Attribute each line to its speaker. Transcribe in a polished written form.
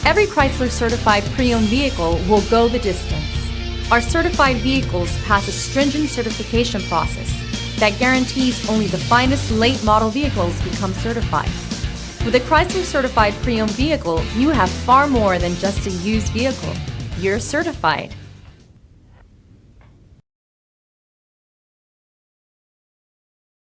Speaker 1: Every Chrysler certified pre-owned vehicle will go the distance. Our certified vehicles pass a stringent certification process that guarantees only the finest late model vehicles become certified. With a Chrysler certified pre-owned vehicle, you have far more than just a used vehicle. You're certified.